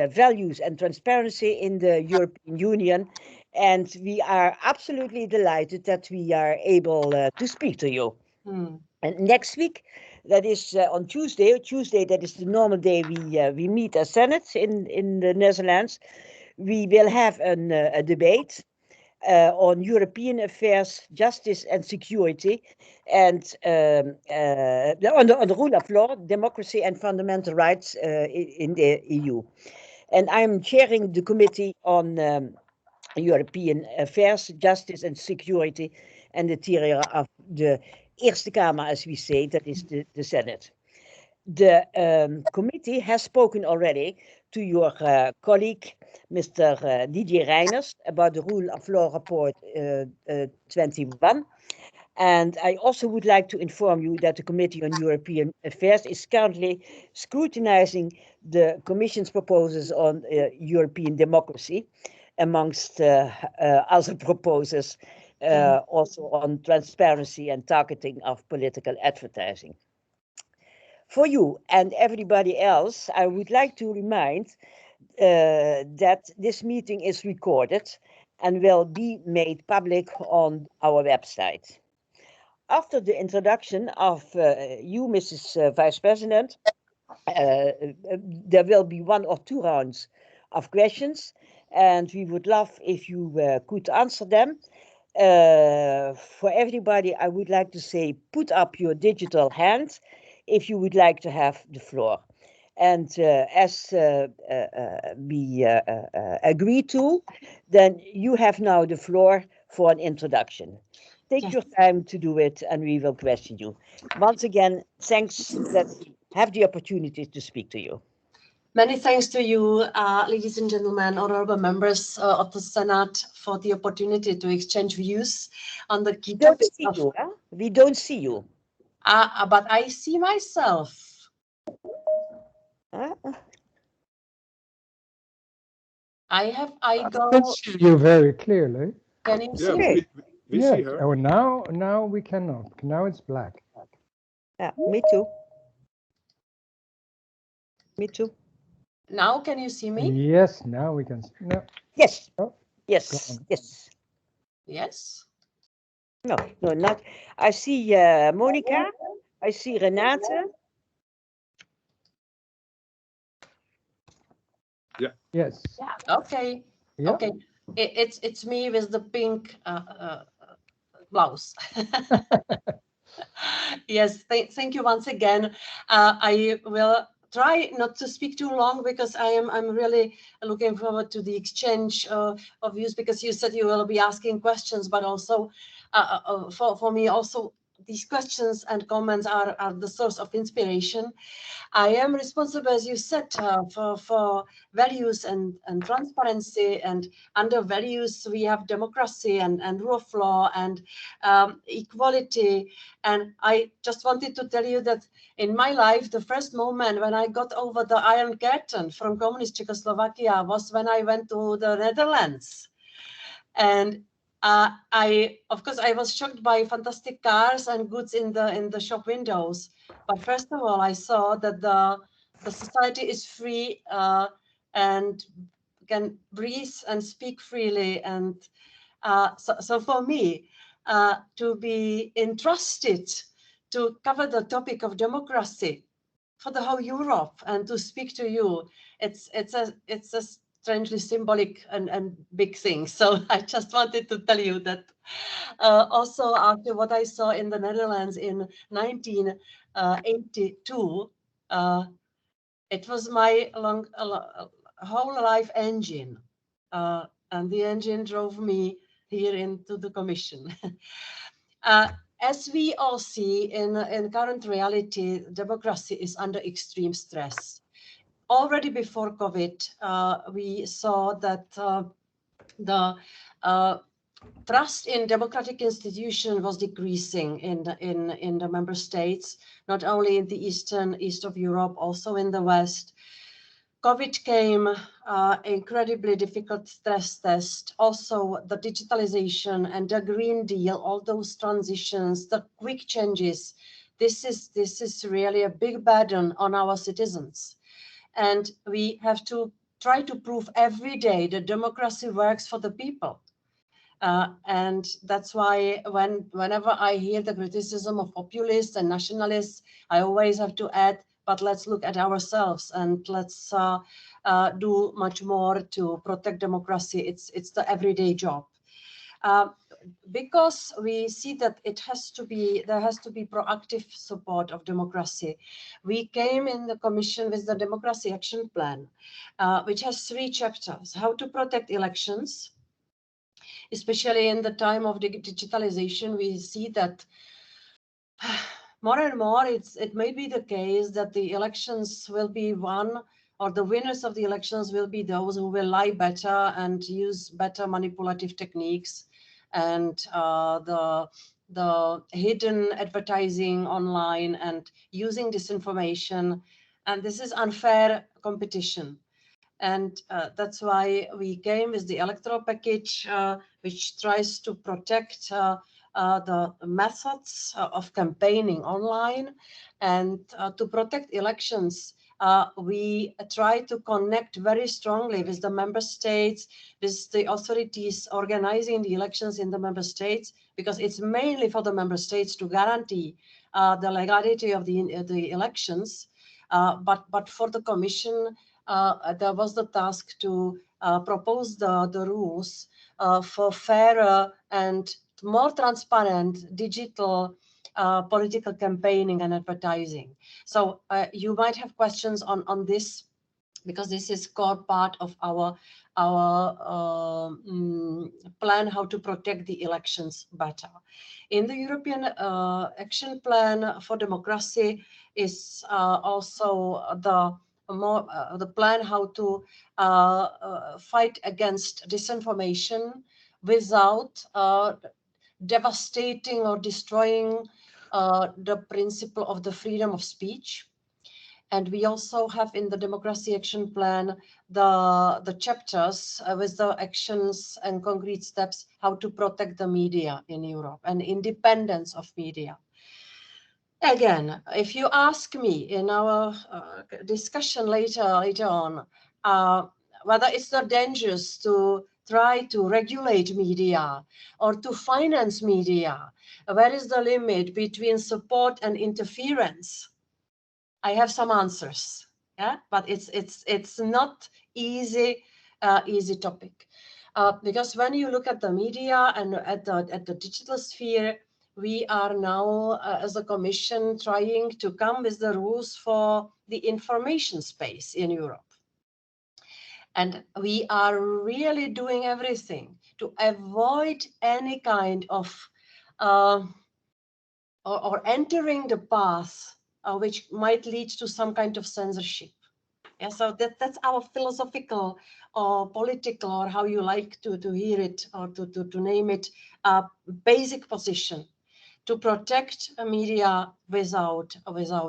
values and transparency in the European Union. And we are absolutely delighted that we are able to speak to you. And next week, that is on Tuesday, that is the normal day we meet as Senate in the Netherlands. We will have a debate on European affairs, justice and security, and on the rule of law, democracy and fundamental rights in the EU. And I'm chairing the committee on European affairs, justice and security, and the interior of the Eerste Kamer, as we say, that is the Senate. The committee has spoken already to your colleague, Mr. Didier Reynders, about the Rule of Law Report 21. And I also would like to inform you that the Committee on European Affairs is currently scrutinizing the Commission's proposals on European democracy, amongst other proposals, also on transparency and targeting of political advertising. For you and everybody else, I would like to remind that this meeting is recorded and will be made public on our website. After the introduction of you, Mrs. Vice President, there will be 1 or 2 rounds of questions, and we would love if you could answer them. For everybody, I would like to say, put up your digital hand if you would like to have the floor. And as we agreed to, then you have now the floor for an introduction. Take your time to do it, and we will question you. Once again, thanks that we have the opportunity to speak to you. Many thanks to you, ladies and gentlemen, honorable members of the Senate, for the opportunity to exchange views on the key topics. We don't see you. But I see myself. I can see you very clearly. Can you see me? We see her. Oh, now we cannot. Now it's black. Yeah, me too. Me too. Now can you see me? Yes, now we can see. No. Yes. Oh. Yes. Yes. Yes. No, not. I see Monica. I see Renate. Yeah. Yes. Yeah. Okay. Yeah. Okay. It's me with the pink blouse. Yes. Thank you once again. I will try not to speak too long, because I'm really looking forward to the exchange of views, because you said you will be asking questions, but also for me also these questions and comments are the source of inspiration. I am responsible, as you said, for values and transparency, and under values we have democracy and rule of law and equality. And I just wanted to tell you that in my life, the first moment when I got over the Iron Curtain from communist Czechoslovakia was when I went to the Netherlands. And of course, I was shocked by fantastic cars and goods in the shop windows. But first of all, I saw that the society is free and can breathe and speak freely. And so for me, to be entrusted to cover the topic of democracy for the whole Europe and to speak to you, it's a strangely symbolic and big thing. So I just wanted to tell you that also after what I saw in the Netherlands in 1982, it was my whole life engine, and the engine drove me here into the Commission. As we all see in current reality, democracy is under extreme stress. Already before COVID, we saw that the trust in democratic institutions was decreasing in the member states, not only in the east of Europe, also in the West. COVID came, incredibly difficult stress test, also the digitalization and the Green Deal, all those transitions, the quick changes. This is really a big burden on our citizens. And we have to try to prove every day that democracy works for the people. And that's why whenever I hear the criticism of populists and nationalists, I always have to add, but let's look at ourselves and let's do much more to protect democracy. It's the everyday job. Because we see that there has to be proactive support of democracy. We came in the Commission with the Democracy Action Plan, which has 3 chapters: how to protect elections. Especially in the time of digitalization, we see that more and more it may be the case that the elections will be won, or the winners of the elections will be those who will lie better and use better manipulative techniques, and the hidden advertising online and using disinformation. And this is unfair competition. And that's why we came with the electoral package, which tries to protect the methods of campaigning online. And to protect elections, we try to connect very strongly with the member states, with the authorities organizing the elections in the member states, because it's mainly for the member states to guarantee the legality of the elections. But for the Commission, there was the task to propose the rules for fairer and more transparent digital political campaigning and advertising. So you might have questions on this, because this is core part of our plan how to protect the elections better. In the European Action Plan for Democracy is also the plan how to fight against disinformation without devastating or destroying the principle of the freedom of speech. And we also have in the Democracy Action Plan the chapters with the actions and concrete steps how to protect the media in Europe and independence of media. Again, if you ask me in our discussion later on, whether it's not dangerous to try to regulate media or to finance media, where is the limit between support and interference? I have some answers, yeah, but it's not easy topic, because when you look at the media and at the digital sphere, we are now as a Commission trying to come with the rules for the information space in Europe. And we are really doing everything to avoid any kind of or entering the path which might lead to some kind of censorship. Yeah, so that's our philosophical or political, or how you like to hear it or to name it, basic position to protect media without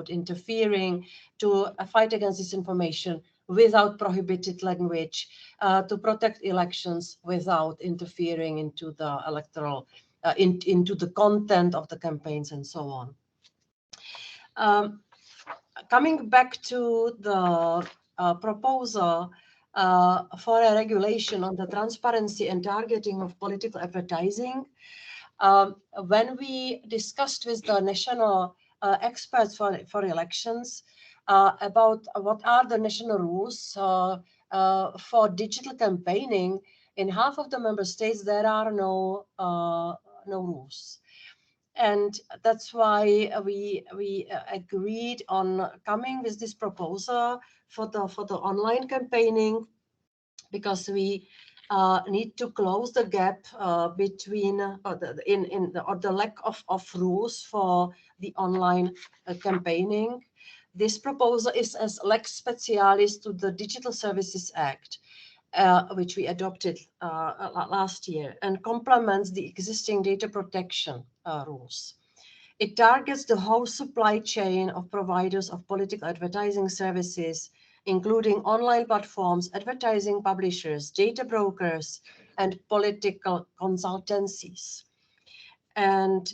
interfering, to fight against disinformation without prohibited language, to protect elections without interfering into the electoral, into the content of the campaigns and so on. Coming back to the proposal for a regulation on the transparency and targeting of political advertising, when we discussed with the national experts for elections about what are the national rules for digital campaigning, in half of the member states there are no rules. And that's why we agreed on coming with this proposal for the online campaigning, because we need to close the gap between the lack of rules for the online campaigning. This proposal is as lex specialis to the Digital Services Act, which we adopted last year, and complements the existing data protection rules. It targets the whole supply chain of providers of political advertising services, including online platforms, advertising publishers, data brokers, and political consultancies. And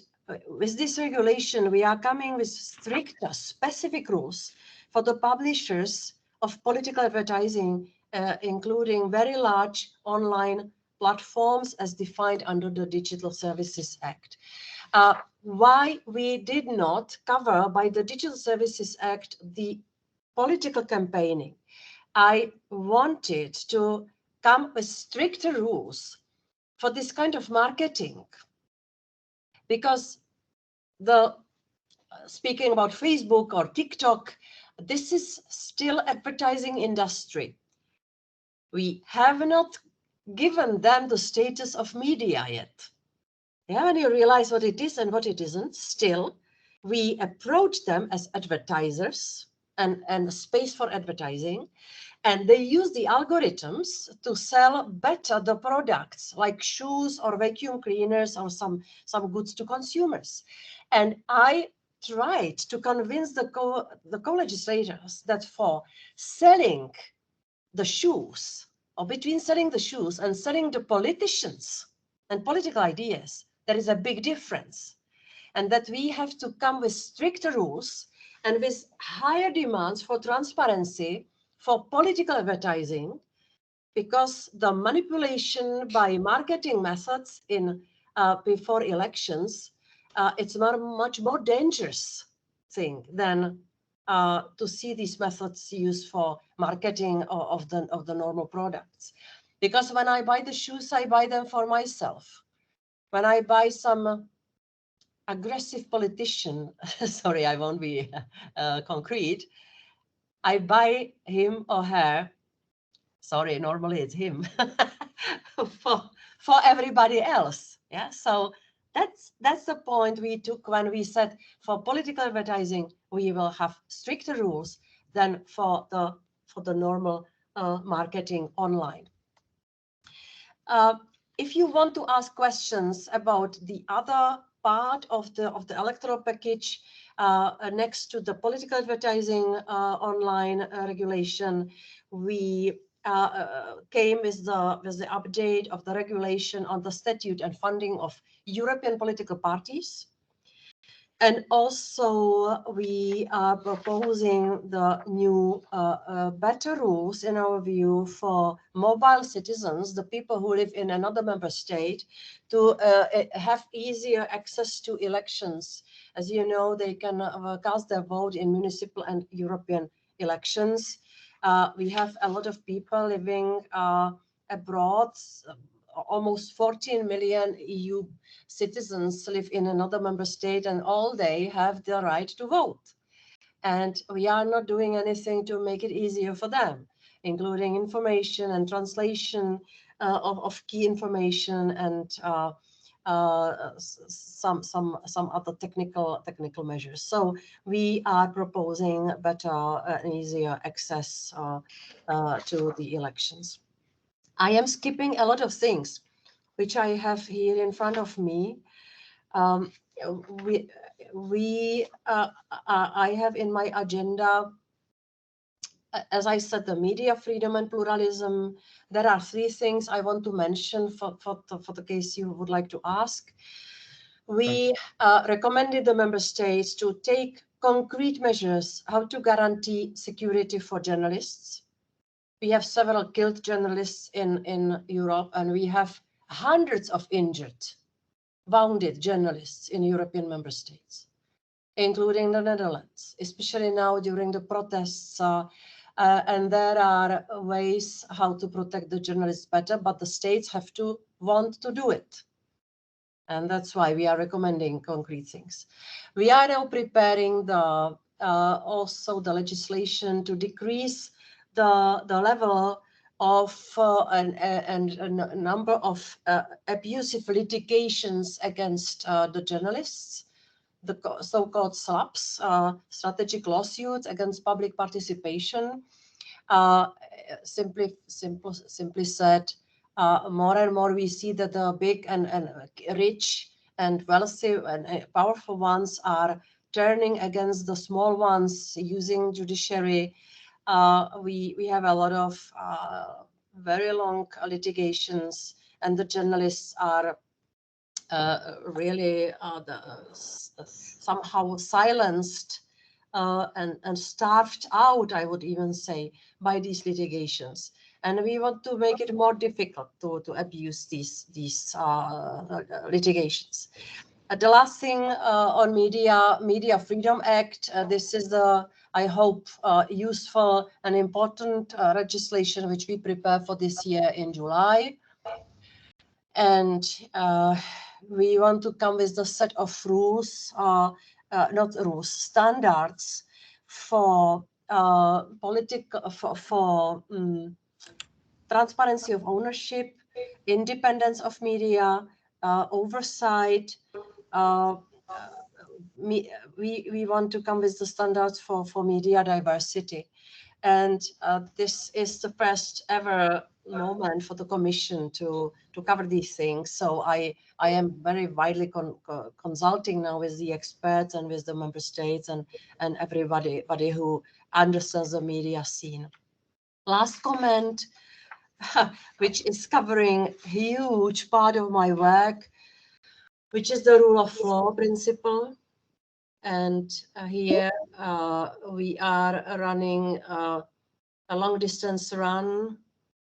with this regulation, we are coming with stricter, specific rules for the publishers of political advertising including very large online platforms as defined under the Digital Services Act. Why we did not cover by the Digital Services Act the political campaigning? I wanted to come with stricter rules for this kind of marketing, because speaking about Facebook or TikTok, this is still advertising industry. We have not given them the status of media yet. Yeah, when you realize what it is and what it isn't, still we approach them as advertisers and space for advertising, and they use the algorithms to sell better the products like shoes or vacuum cleaners or some goods to consumers. And I tried to convince the co-legislators that for selling the shoes, or between selling the shoes and selling the politicians and political ideas, there is a big difference. And that we have to come with stricter rules and with higher demands for transparency for political advertising, because the manipulation by marketing methods in before elections, it's a much more dangerous thing than to see these methods used for marketing of the normal products. Because when I buy the shoes, I buy them for myself. When I buy some aggressive politician, sorry, I won't be concrete, I buy him or her, sorry, normally it's him, for everybody else. Yeah, so that's the point we took when we said for political advertising we will have stricter rules than for the normal marketing online. If you want to ask questions about the other part of the electoral package next to the political advertising online regulation, we came with the update of the regulation on the statute and funding of European political parties. And also we are proposing the new better rules, in our view, for mobile citizens, the people who live in another member state, to have easier access to elections. As you know, they can cast their vote in municipal and European elections. We have a lot of people living abroad. Almost 14 million EU citizens live in another member state, and all they have the right to vote. And we are not doing anything to make it easier for them, including information and translation of key information and some other technical measures. So we are proposing better and easier access to the elections. I am skipping a lot of things, which I have here in front of me. I have in my agenda, as I said, the media freedom and pluralism. There are three things I want to mention for the case you would like to ask. We recommended the member states to take concrete measures how to guarantee security for journalists. We have several killed journalists in Europe, and we have hundreds of injured, wounded journalists in European member states, including the Netherlands, especially now during the protests. And there are ways how to protect the journalists better, but the states have to want to do it. And that's why we are recommending concrete things. We are now preparing also the legislation to decrease the level of and a number of abusive litigations against the journalists, the so-called SLAPs, strategic lawsuits against public participation. Simply said, more and more we see that the big and rich and wealthy and powerful ones are turning against the small ones using judiciary. We have a lot of very long litigations, and the journalists are really somehow silenced and starved out, I would even say, by these litigations. and we want to make it more difficult to abuse these litigations. The last thing on Media Freedom Act. This is the, I hope, useful and important legislation which we prepare for this year in July. And we want to come with the set of rules, standards for transparency of ownership, independence of media, oversight. We want to come with the standards for media diversity. And this is the first ever moment for the Commission to cover these things. So I am very widely consulting now with the experts and with the member states and everybody who understands the media scene. Last comment, which is covering a huge part of my work, which is the rule of law principle. And here we are running a long distance run,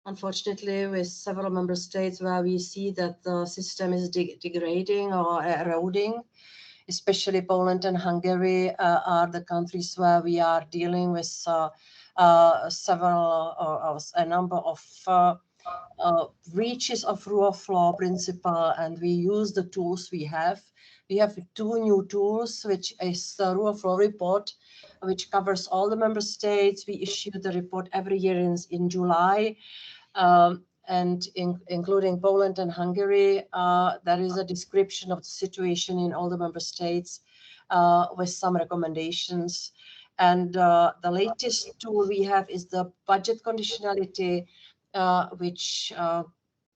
unfortunately, with several member states where we see that the system is degrading or eroding. Especially Poland and Hungary are the countries where we are dealing with a number of breaches of rule of law principle, and we use the tools we have. We have 2 new tools, which is the rule of law report, which covers all the member states. We issue the report every year in July, and including Poland and Hungary. There is a description of the situation in all the member states with some recommendations. And the latest tool we have is the budget conditionality, which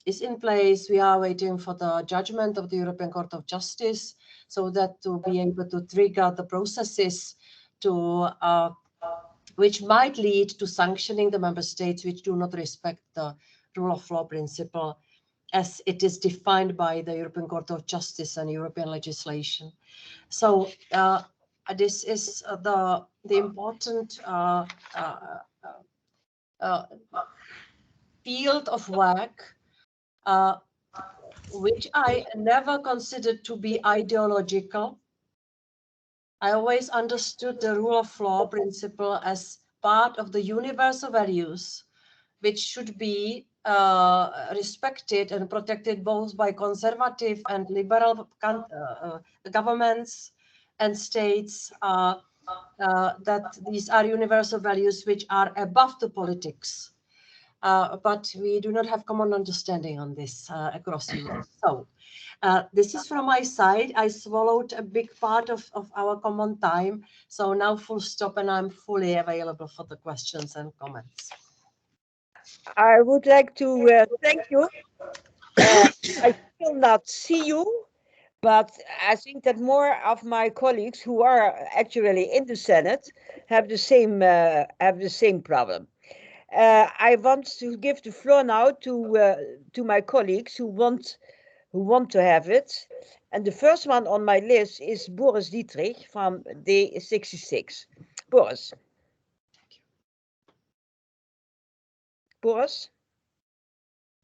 is in place. We are waiting for the judgment of the European Court of Justice, so that to be able to trigger the processes to which might lead to sanctioning the member states which do not respect the rule of law principle as it is defined by the European Court of Justice and European legislation. So this is the important field of work which I never considered to be ideological. I always understood the rule of law principle as part of the universal values which should be respected and protected both by conservative and liberal governments and states, that these are universal values which are above the politics. But we do not have common understanding on this across Europe. So this is from my side. I swallowed a big part of our common time. So now full stop, and I'm fully available for the questions and comments. I would like to thank you. I will not see you, but I think that more of my colleagues who are actually in the Senate have the same problem. I want to give the floor now to my colleagues who want to have it, and the first one on my list is Boris Dietrich from D66. Boris. Boris?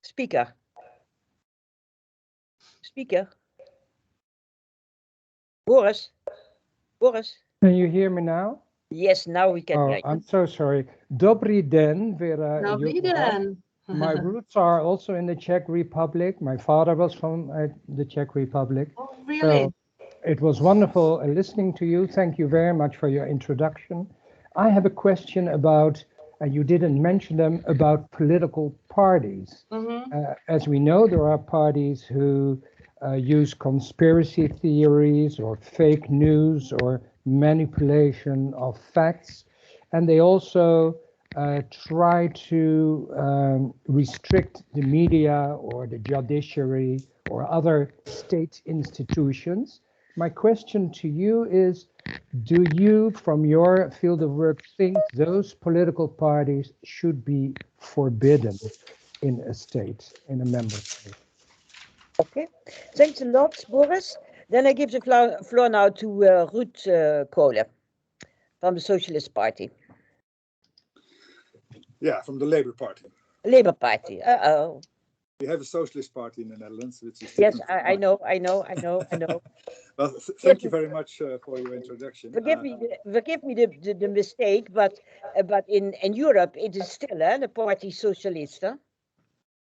Speaker. Boris? Boris? Can you hear me now? Yes, now we can hear you. I'm so sorry. Dobrý den, Věra Jourová. My roots are also in the Czech Republic. My father was from the Czech Republic. Oh, really? So it was wonderful listening to you. Thank you very much for your introduction. I have a question about, you didn't mention them, about political parties. As we know, there are parties who use conspiracy theories or fake news or manipulation of facts, and they also try to restrict the media or the judiciary or other state institutions. My question to you is, do you, from your field of work, think those political parties should be forbidden in a state, in a member state? Okay, thanks a lot, Boris. Then I give the floor now to Ruud Kolen from the Socialist Party. Yeah, from the Labour Party. Labour Party. We have a socialist party in the Netherlands, which is Yes, different from I mine. know. Well, thank you very much for your introduction. Forgive me the mistake, but in Europe it is still the party socialist. Huh?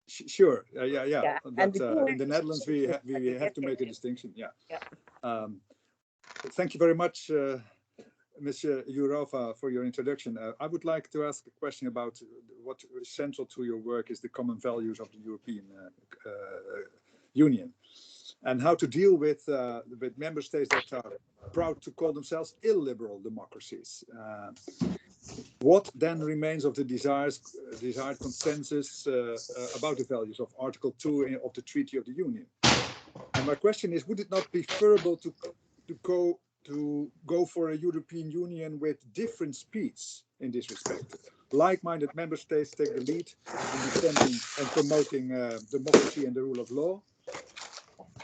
Sure, yeah. And But in the Netherlands we have to make a distinction. Yeah. Thank you very much, Ms. Jourová, for your introduction. I would like to ask a question about what is central to your work is the common values of the European Union, and how to deal with member states that are proud to call themselves illiberal democracies. What then remains of the desired consensus about the values of Article 2 of the Treaty of the Union? And my question is, would it not be preferable to go for a European Union with different speeds in this respect? Like-minded member states take the lead in defending and promoting democracy and the rule of law.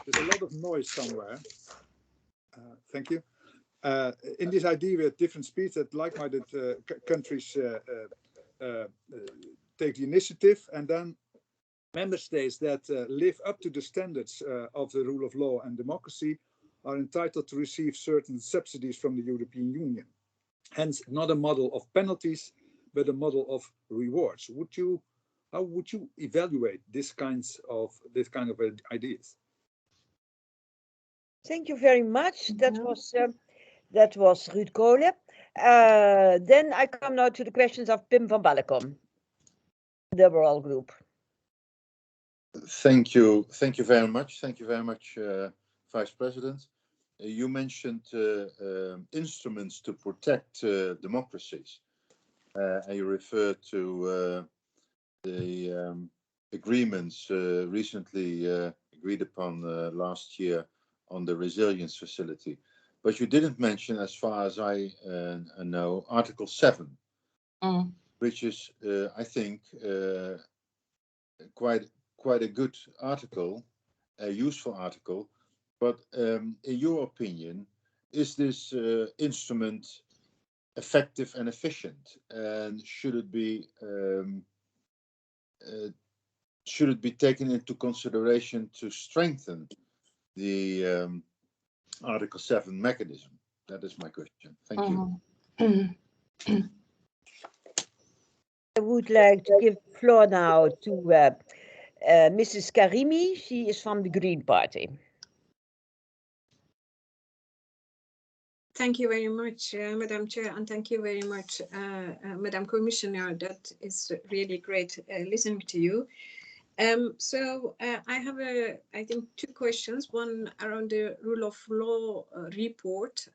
There's a lot of noise somewhere. Thank you. In this idea with different speeds, that like-minded countries take the initiative, and then member states that live up to the standards of the rule of law and democracy are entitled to receive certain subsidies from the European Union. Hence, not a model of penalties, but a model of rewards. How would you evaluate this kind of ideas? Thank you very much. That was Ruud Kolen. Then I come now to the questions of Pim van Ballekom, the Liberal Group. Thank you very much. Thank you very much, Vice President. You mentioned instruments to protect democracies, and you referred to the agreements recently agreed upon last year on the resilience facility. But you didn't mention, as far as I know, Article 7, which is, I think, quite a good article, a useful article. But in your opinion, is this instrument effective and efficient? And should it be taken into consideration to strengthen the Article 7 mechanism? That is my question. Thank you. I would like to give the floor now to Mrs. Karimi. She is from the Green Party. Thank you very much, Madam Chair, and thank you very much, Madam Commissioner. That is really great listening to you. So I have, I think, two questions. One around the rule of law report.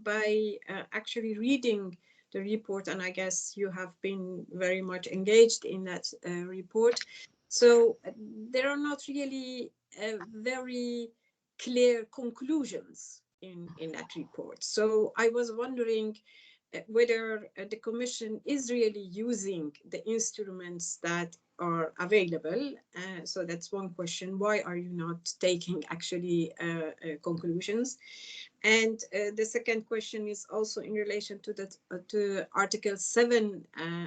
By actually reading the report, and I guess you have been very much engaged in that report, so there are not really very clear conclusions in that report. So I was wondering whether the Commission is really using the instruments that are available. So that's one question. Why are you not taking actually conclusions? And the second question is also in relation to that to Article 7,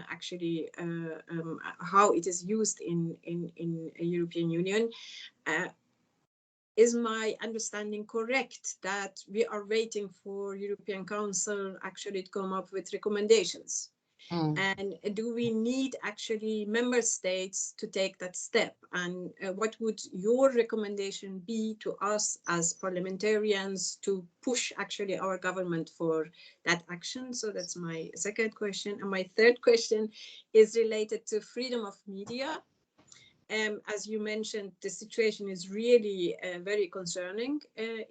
actually how it is used in European Union. Is my understanding correct that we are waiting for European Council actually to come up with recommendations? And do we need actually member states to take that step? And what would your recommendation be to us as parliamentarians to push actually our government for that action? So that's my second question. And my third question is related to freedom of media. As you mentioned, the situation is really very concerning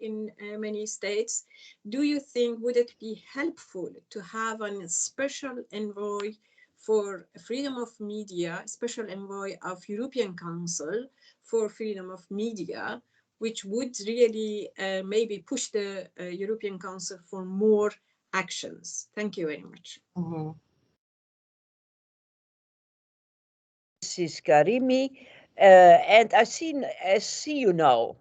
in many states. Do you think, would it be helpful to have a special envoy for freedom of media, special envoy of European Council for freedom of media, which would really maybe push the European Council for more actions? Thank you very much. Mrs. Karimi, and I see you now,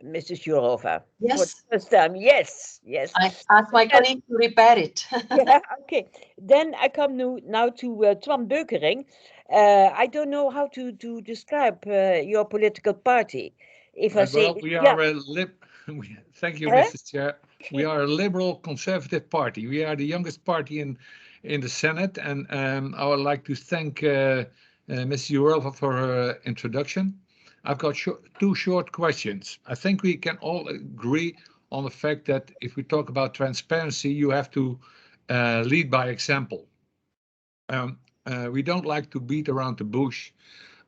Mrs. Jourová. Yes. For the first time. Yes. I asked my colleague to repair it. Yeah, okay. Then I come now to Twan Beukering. I don't know how to describe your political party. If I say, Well, we are a thank you, Mrs. Chair. We are a liberal conservative party. We are the youngest party in the Senate, and I would like to thank Ms. Jourová for her introduction. I've got two short questions. I think we can all agree on the fact that if we talk about transparency, you have to lead by example. We don't like to beat around the bush,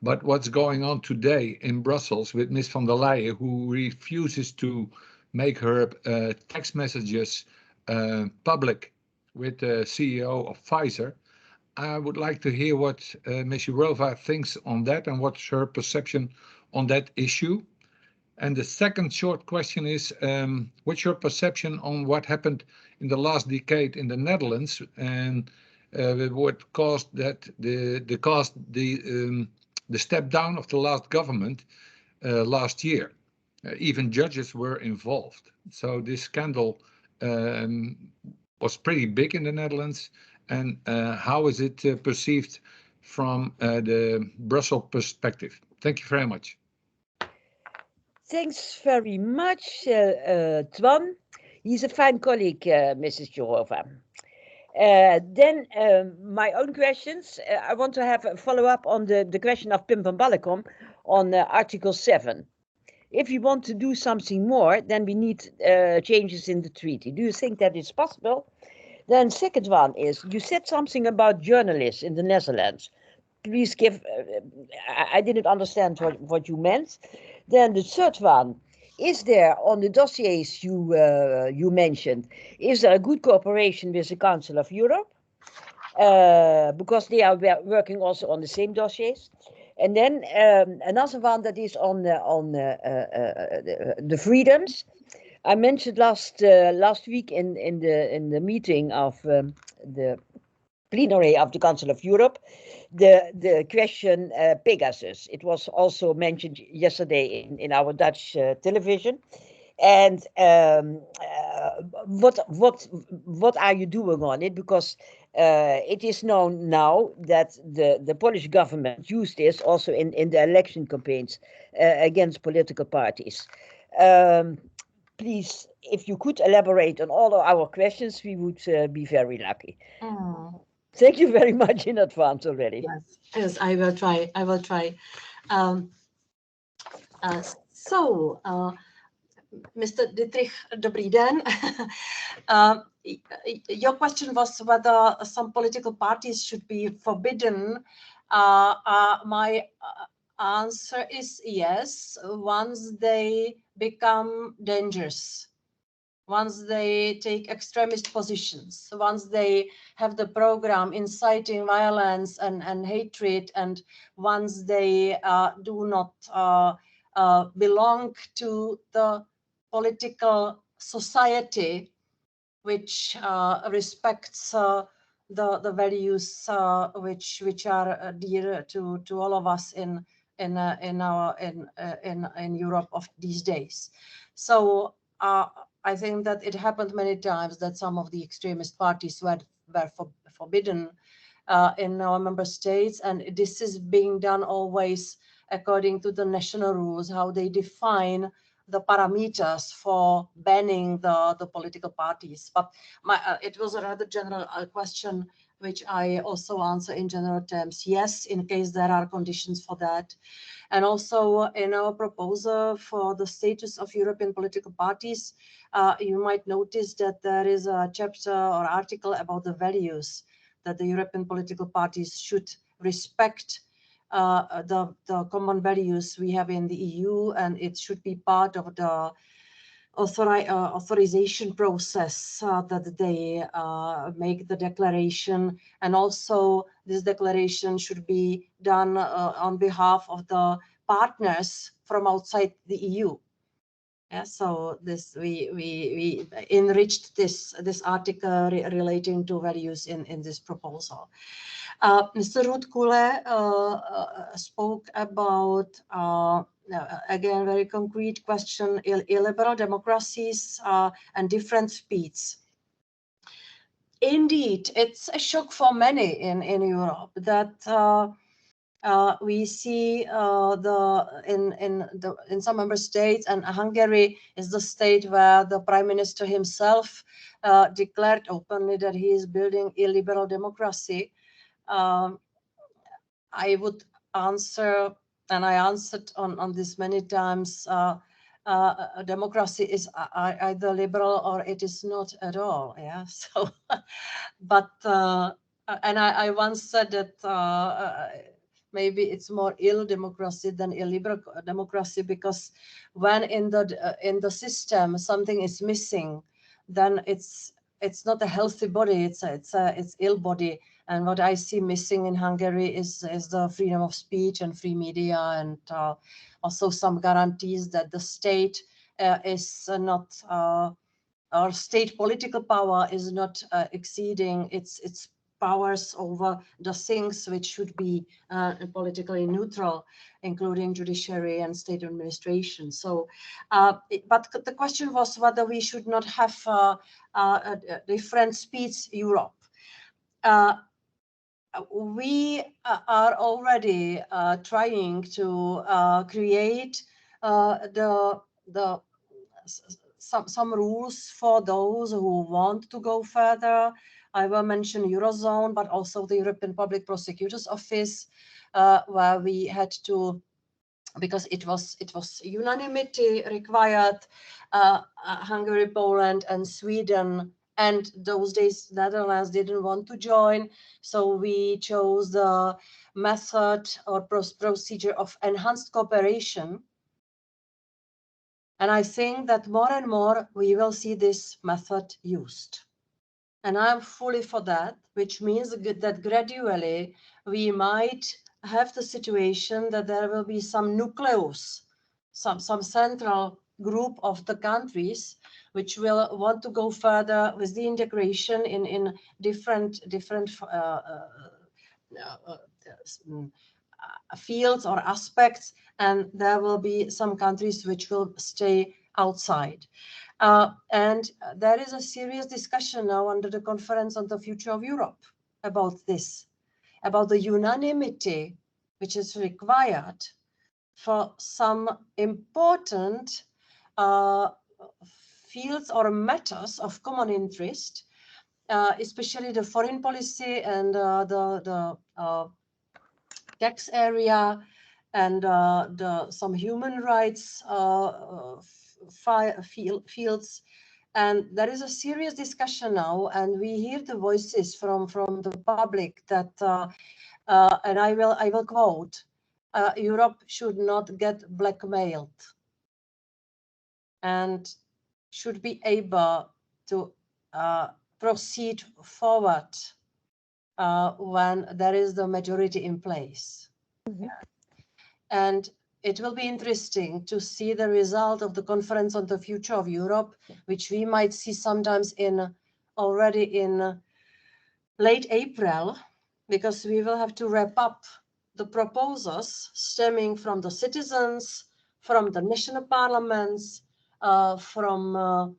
but what's going on today in Brussels with Ms. von der Leyen, who refuses to make her text messages public with the CEO of Pfizer, I would like to hear what Ms. Jourová thinks on that and what's her perception on that issue. And the second short question is, what's your perception on what happened in the last decade in the Netherlands and what caused that the step down of the last government last year? Even judges were involved. So this scandal was pretty big in the Netherlands. And how is it perceived from the Brussels perspective? Thank you very much. Thanks very much, Twan. He's a fine colleague, Mrs. Jourová. Then my own questions. I want to have a follow-up on the question of Pim van Ballekom on Article 7. If we want to do something more, then we need changes in the treaty. Do you think that is possible? Then second one is, you said something about journalists in the Netherlands. Please give, I didn't understand what you meant. Then the third one, is there on the dossiers you mentioned, is there a good cooperation with the Council of Europe? Because they are working also on the same dossiers. And then another one that is on the freedoms. I mentioned last week in the meeting of the plenary of the Council of Europe, the question Pegasus. It was also mentioned yesterday in our Dutch television. And what are you doing on it? Because it is known now that the Polish government used this also in the election campaigns against political parties. Please, if you could elaborate on all of our questions, we would be very lucky. Thank you very much in advance already. Yes, I will try. Mr. Dietrich, dobrý den. Your question was whether some political parties should be forbidden. My answer is yes, once they become dangerous, once they take extremist positions, once they have the program inciting violence and hatred, and once they do not belong to the political society which respects the values which are dear to all of us in Europe of these days. So I think that it happened many times that some of the extremist parties were forbidden in our member states, and this is being done always according to the national rules, how they define the parameters for banning the political parties. But it was a rather general question, which I also answer in general terms. Yes, in case there are conditions for that. And also in our proposal for the status of European political parties, you might notice that there is a chapter or article about the values that the European political parties should respect, the common values we have in the EU, and it should be part of the authorization process that they make the declaration. And also this declaration should be done on behalf of the partners from outside the EU. Yeah, so this we enriched this article relating to values in this proposal. Mr. Ruud Koele spoke about again very concrete question, illiberal democracies and different speeds. Indeed, it's a shock for many in Europe that We see in some member states, and Hungary is the state where the prime minister himself declared openly that he is building illiberal democracy. I would answer, and I answered on this many times, democracy is either liberal or it is not at all. Yeah. So, but and I once said that maybe it's more ill democracy than illiberal democracy, because when in the system something is missing, then it's not a healthy body. It's ill body. And what I see missing in Hungary is the freedom of speech and free media, and also some guarantees that the state is not, or state political power is not exceeding its powers over the things which should be politically neutral, including judiciary and state administration. So, but the question was whether we should not have a different speeds Europe. We are already trying to create some rules for those who want to go further. I will mention Eurozone, but also the European Public Prosecutor's Office, where we had to, because it was unanimity required. Hungary, Poland, and Sweden, and those days Netherlands didn't want to join, so we chose the method or procedure of enhanced cooperation. And I think that more and more we will see this method used. And I'm fully for that, which means that gradually we might have the situation that there will be some nucleus, some central group of the countries which will want to go further with the integration in different fields or aspects, and there will be some countries which will stay outside. And there is a serious discussion now under the Conference on the Future of Europe about this, about the unanimity which is required for some important fields or matters of common interest, especially the foreign policy and the tax area, and some human rights fields. And there is a serious discussion now, and we hear the voices from the public that, and I will quote, Europe should not get blackmailed and should be able to proceed forward when there is the majority in place. Mm-hmm. And it will be interesting to see the result of the Conference on the Future of Europe, which we might see sometimes already in late April, because we will have to wrap up the proposals stemming from the citizens, from the national parliaments, from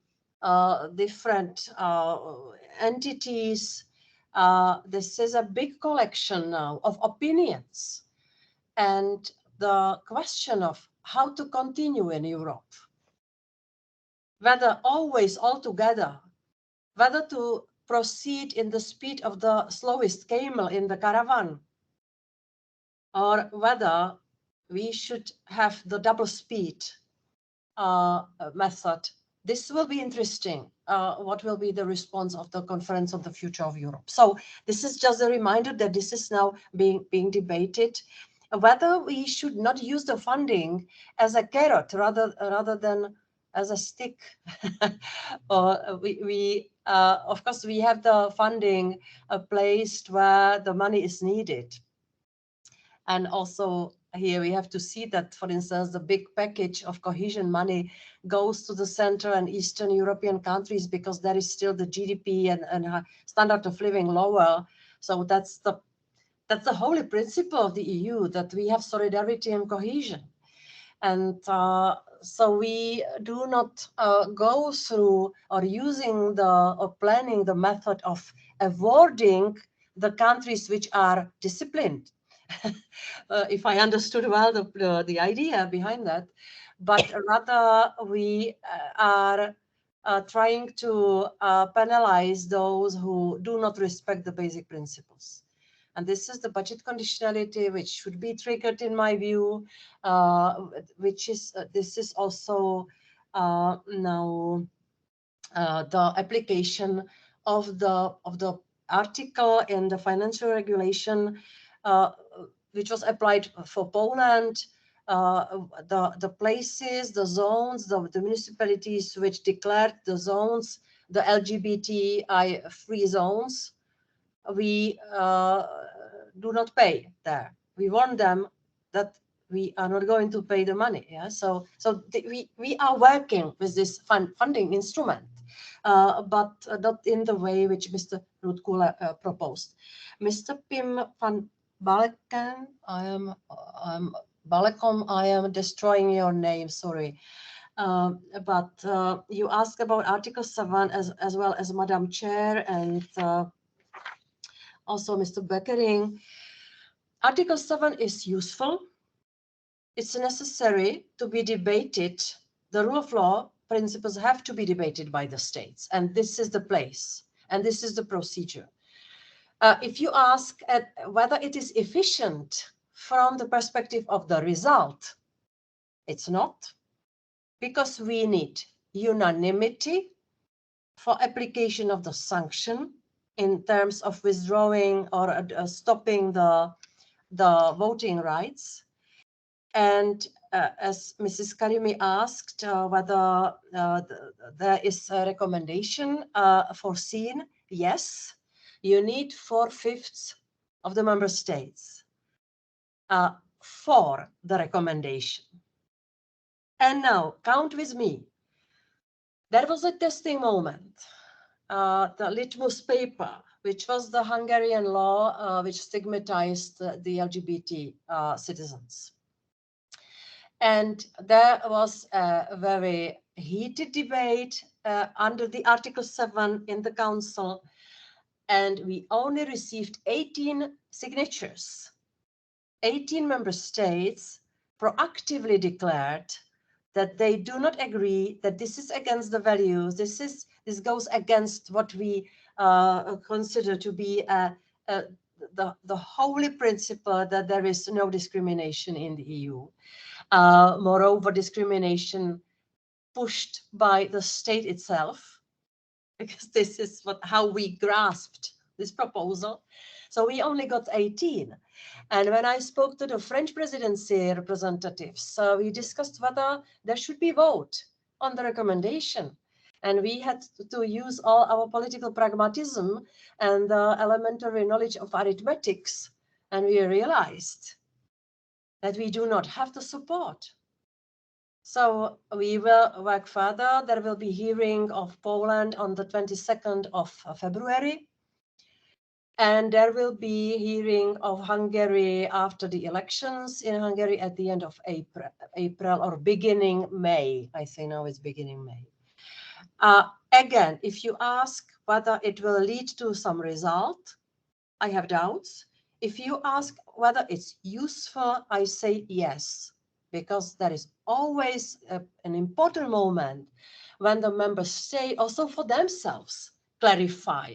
different entities. This is a big collection now of opinions, and the question of how to continue in Europe, whether always all together, whether to proceed in the speed of the slowest camel in the caravan, or whether we should have the double speed method. This will be interesting. What will be the response of the Conference on the Future of Europe? So this is just a reminder that this is now being debated, whether we should not use the funding as a carrot rather than as a stick. Of course, we have the funding placed where the money is needed. And also here we have to see that, for instance, the big package of cohesion money goes to the Central and Eastern European countries because there is still the GDP and standard of living lower. So that's the holy principle of the EU, that we have solidarity and cohesion. And so we do not go through or using or planning the method of avoiding the countries which are disciplined if I understood well the idea behind that, but rather we are trying to penalize those who do not respect the basic principles. And this is the budget conditionality, which should be triggered, in my view, which is this is also now the application of the article in the financial regulation, which was applied for Poland. The places, the zones, the municipalities which declared the zones, the LGBTI free zones, we do not pay there. We warn them that we are not going to pay the money. Yeah, so we are working with this funding instrument, but not in the way which Mr. Rutkula proposed. Mr. Pim van Balken, I am destroying your name, sorry. But you asked about Article 7 as well as Madam Chair and also Mr. Beckering. Article 7 is useful. It's necessary to be debated. The rule of law principles have to be debated by the states, and this is the place, and this is the procedure. If you ask whether it is efficient from the perspective of the result, it's not, because we need unanimity for application of the sanction in terms of withdrawing or stopping the voting rights. And as Mrs. Karimi asked whether there is a recommendation foreseen, yes, you need 4/5 of the member states for the recommendation. And now, count with me. There was a testing moment, the litmus paper, which was the Hungarian law which stigmatized the LGBT citizens. And there was a very heated debate under the Article 7 in the Council, and we only received 18 signatures. 18 member states proactively declared that they do not agree, that this is against the values, this goes against what we consider to be the holy principle that there is no discrimination in the EU. Moreover, discrimination pushed by the state itself, because this is how we grasped this proposal. So we only got 18. And when I spoke to the French presidency representatives, we discussed whether there should be vote on the recommendation. And we had to use all our political pragmatism and the elementary knowledge of arithmetics. And we realized that we do not have the support. So we will work further. There will be hearing of Poland on the 22nd of February. And there will be hearing of Hungary after the elections in Hungary at the end of April or beginning May. I say now it's beginning May. Again, if you ask whether it will lead to some result, I have doubts. If you ask whether it's useful, I say yes, because there is always an important moment when the members state also for themselves clarify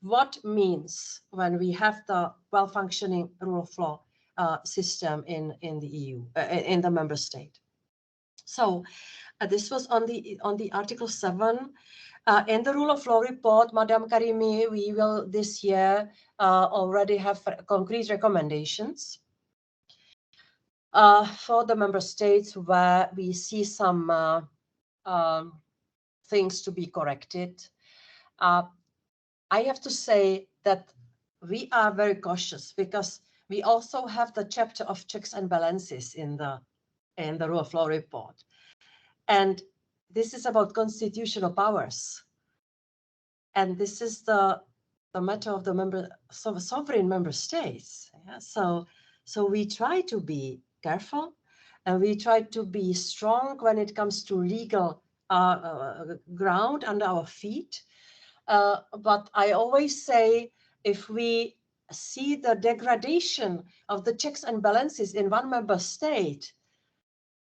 what means when we have the well-functioning rule of law system in the EU, in the member state. So this was on the Article 7. In the rule of law report, Madam Karimi, we will this year already have concrete recommendations for the member states where we see some things to be corrected. I have to say that we are very cautious because we also have the chapter of checks and balances in the rule of law report. And this is about constitutional powers. And this is the matter of the sovereign member states. Yeah? So we try to be careful and we try to be strong when it comes to legal ground under our feet. But I always say, if we see the degradation of the checks and balances in one member state,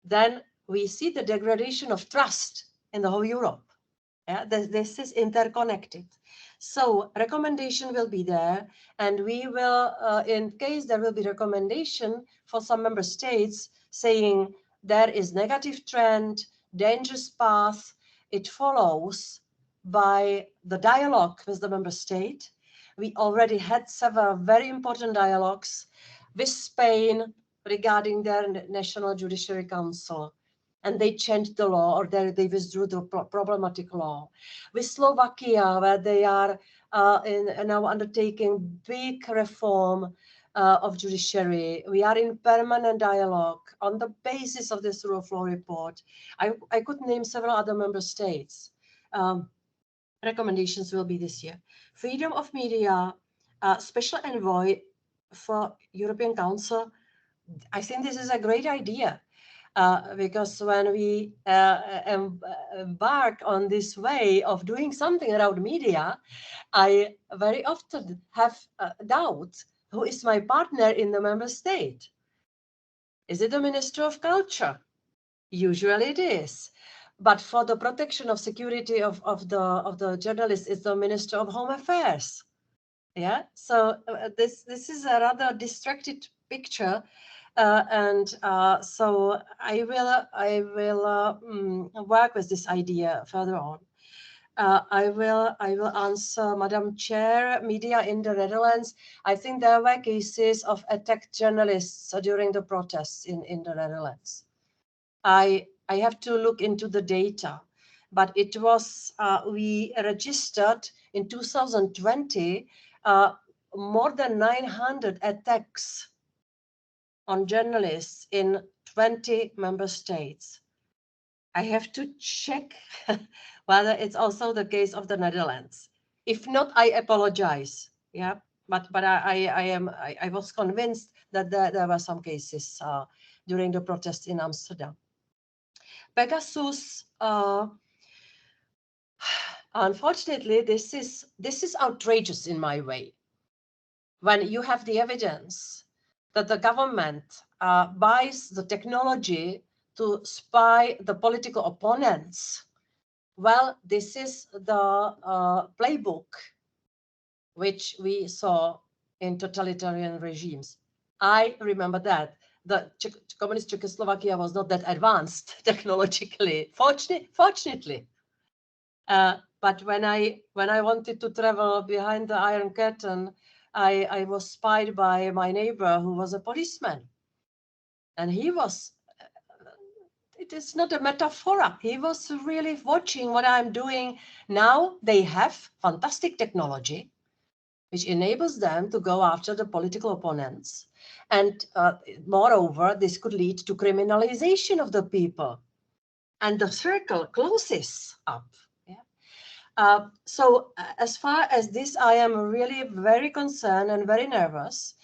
then we see the degradation of trust in the whole Europe. Yeah, this is interconnected. So recommendation will be there, and we will, in case there will be recommendation for some member states saying there is negative trend, dangerous path, it follows by the dialogue with the member state. We already had several very important dialogues with Spain regarding their National Judiciary Council, and they changed the law, or they withdrew the problematic law. With Slovakia, where they are now undertaking big reform of judiciary. We are in permanent dialogue on the basis of this rule of law report. I could name several other member states. Recommendations will be this year. Freedom of media, special envoy for European Council. I think this is a great idea. Because when we embark on this way of doing something around media, I very often have doubt, who is my partner in the member state? Is it the Minister of Culture? Usually it is. But for the protection of security of the journalists, it's the Minister of Home Affairs. Yeah, so this is a rather distracted picture. So I will work with this idea further on. I will answer Madam Chair, media in the Netherlands. I think there were cases of attacked journalists during the protests in the Netherlands. I have to look into the data, but it was, we registered in 2020 more than 900 attacks on journalists in 20 member states. I have to check whether it's also the case of the Netherlands. If not, I apologize. Yeah, but I was convinced that there were some cases during the protests in Amsterdam. Pegasus, unfortunately, this is outrageous in my way. When you have the evidence that the government buys the technology to spy the political opponents, well, this is the playbook which we saw in totalitarian regimes. I remember that. The communist Czechoslovakia was not that advanced technologically, fortunately. But when I wanted to travel behind the Iron Curtain, I was spied by my neighbor who was a policeman. And he was, it is not a metaphor, he was really watching what I'm doing. Now they have fantastic technology, which enables them to go after the political opponents. And moreover, this could lead to criminalization of the people. And the circle closes up. So as far as this, I am really very concerned and very nervous.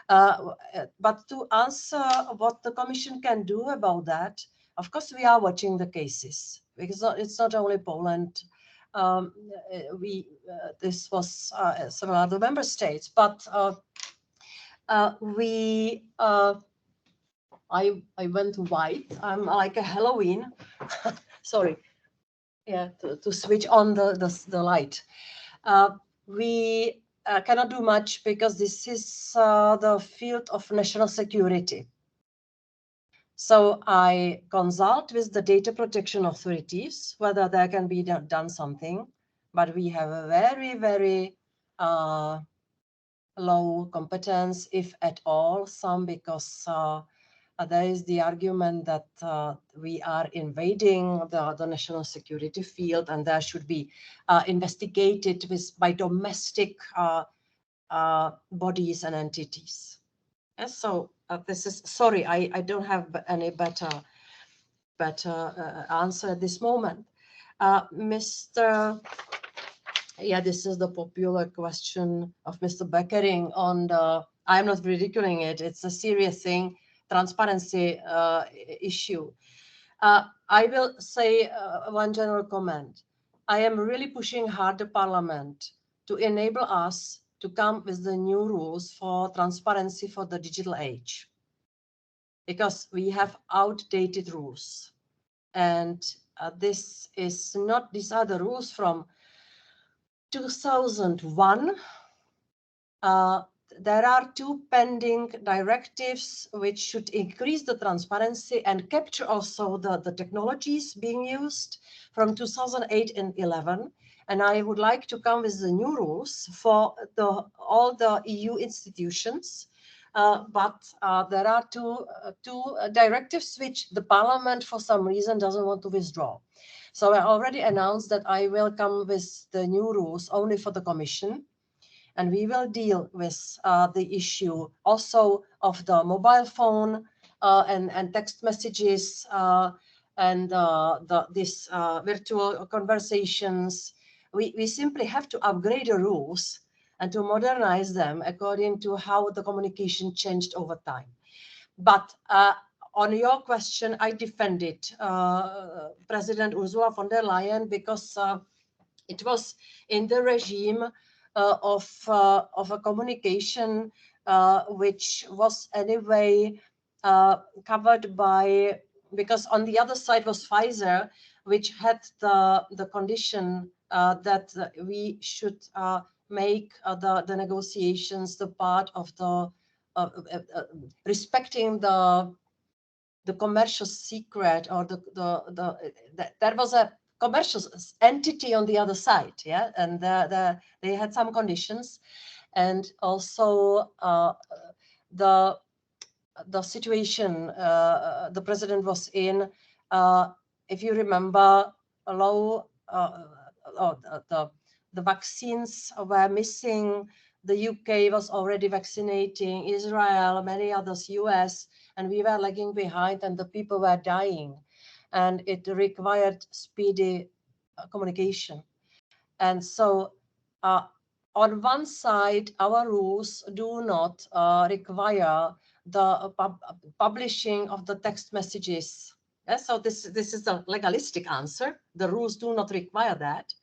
But to answer what the Commission can do about that, of course, we are watching the cases, because it's not only Poland. This was several other member states, but I went white. I'm like a Halloween. Sorry. Yeah, to switch on the light. We cannot do much because this is the field of national security. So I consult with the data protection authorities whether there can be done something, but we have a very, very low competence, if at all, some, because there is the argument that we are invading the national security field, and there should be investigated by domestic bodies and entities. And so this is, sorry, I don't have any better answer at this moment. Yeah, this is the popular question of Mr. Beckering on the, I'm not ridiculing it, it's a serious thing, transparency issue. I will say one general comment. I am really pushing hard the Parliament to enable us to come with the new rules for transparency for the digital age, because we have outdated rules. And these are the rules from 2001. There are 2 pending directives which should increase the transparency and capture also the technologies being used from 2008 and 11. And I would like to come with the new rules for all the EU institutions. But there are two directives which the Parliament, for some reason, doesn't want to withdraw. So I already announced that I will come with the new rules only for the Commission. And we will deal with the issue also of the mobile phone and text messages and this virtual conversations. We simply have to upgrade the rules and to modernize them according to how the communication changed over time. But on your question, I defended President Ursula von der Leyen because it was in the regime of a communication which was anyway covered by, because on the other side was Pfizer, which had the condition that we should make the negotiations the part of the respecting the commercial secret, or there was a commercial entity on the other side, yeah, and they had some conditions, and also the situation the president was in. If you remember, the vaccines were missing. The UK was already vaccinating, Israel, many others, US, and we were lagging behind, and the people were dying. And it required speedy communication. And so on one side, our rules do not require the publishing of the text messages. Yeah, so this is the legalistic answer. The rules do not require that.